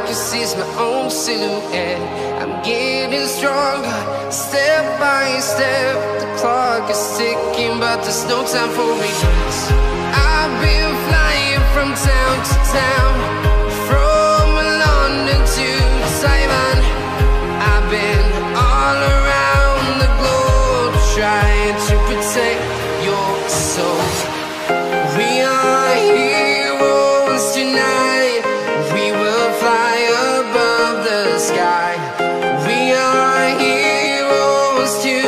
can see is my own silhouette. I'm getting stronger, step by step. The clock is ticking, but there's no time for me. I've been flying from town to town, from London to Taiwan. I've been all around the globe, trying to protect your soul. We are heroes tonight. We will fly above the sky. We are heroes tonight.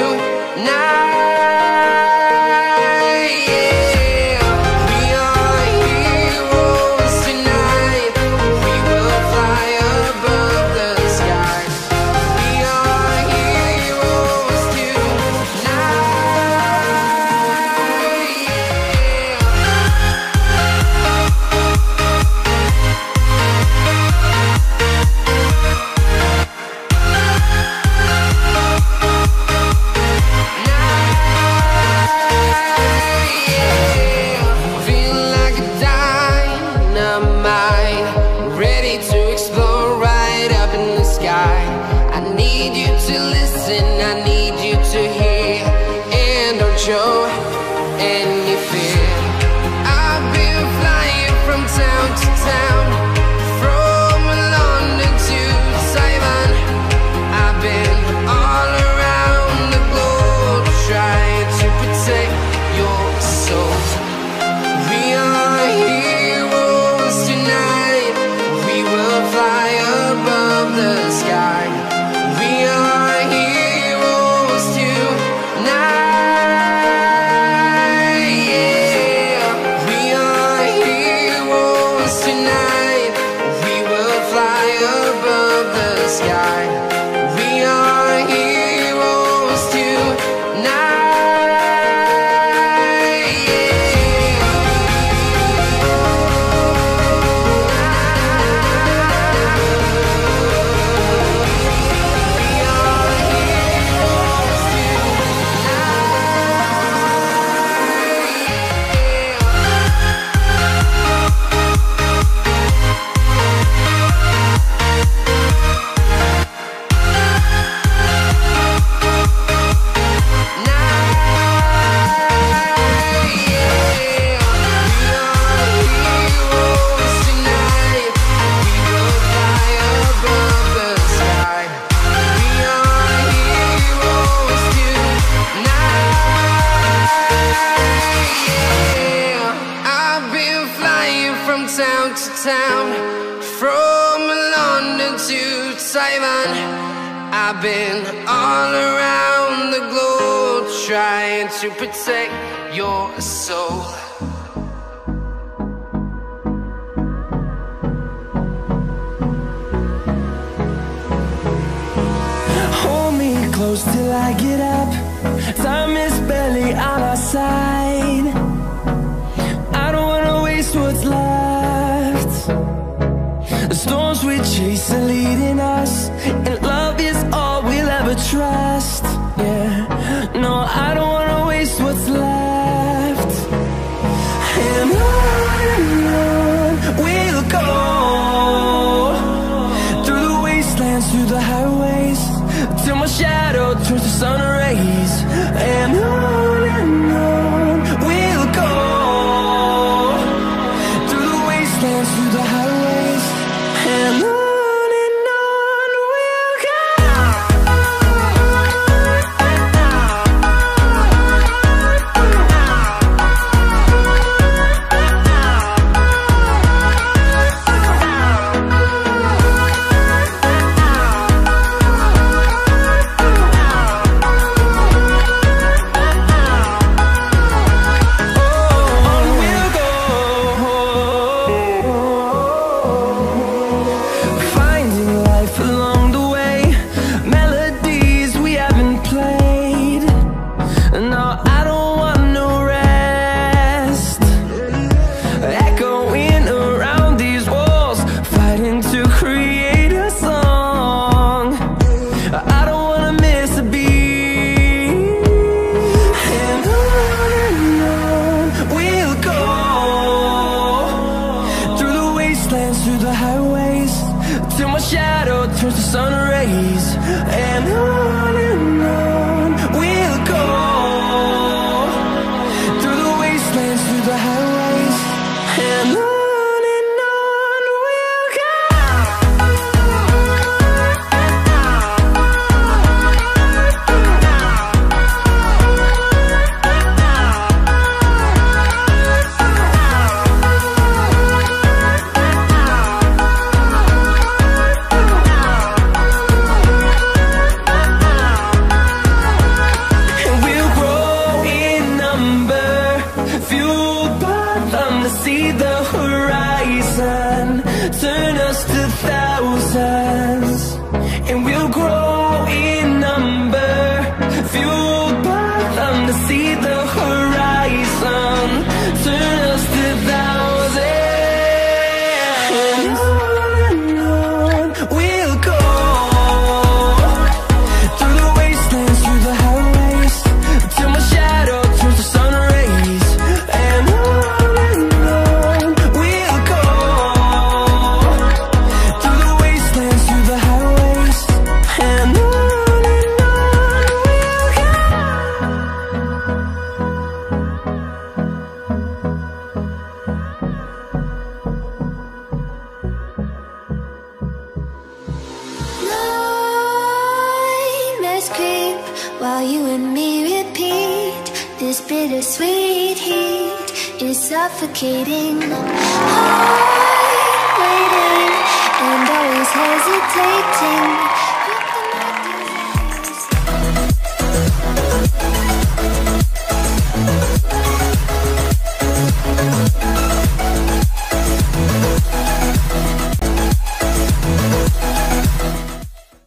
Show any fear. I've been flying from town to town, from London to Taiwan. I've been all around the globe, trying to protect your soul. We are heroes tonight. We will fly above the sky. We are heroes tonight. Town to town, from London to Taiwan. I've been all around the globe, trying to protect your soul. Hold me close till I get up. Time is barely on our side. I don't wanna waste what's left. The storms we chase are leading us, and love is all we'll ever trust. Yeah, no, I don't wanna waste what's left. And on we'll go, through the wastelands, through the highways, till my shadow turns to sun rays. And on we'll go, through the wastelands, through the highways, and on we'll go. rays, and on we'll go, through the wastelands, through the highways, and on. See the horizon, turn us to thousands, and we'll grow in number, fueled by them to see the horizon, turn us to thousands, and on we'll go, through the wastelands, through the highways, till my shadow turns to sun rays, and on. While you and me repeat, this bittersweet heat is suffocating. Heart waiting and always hesitating.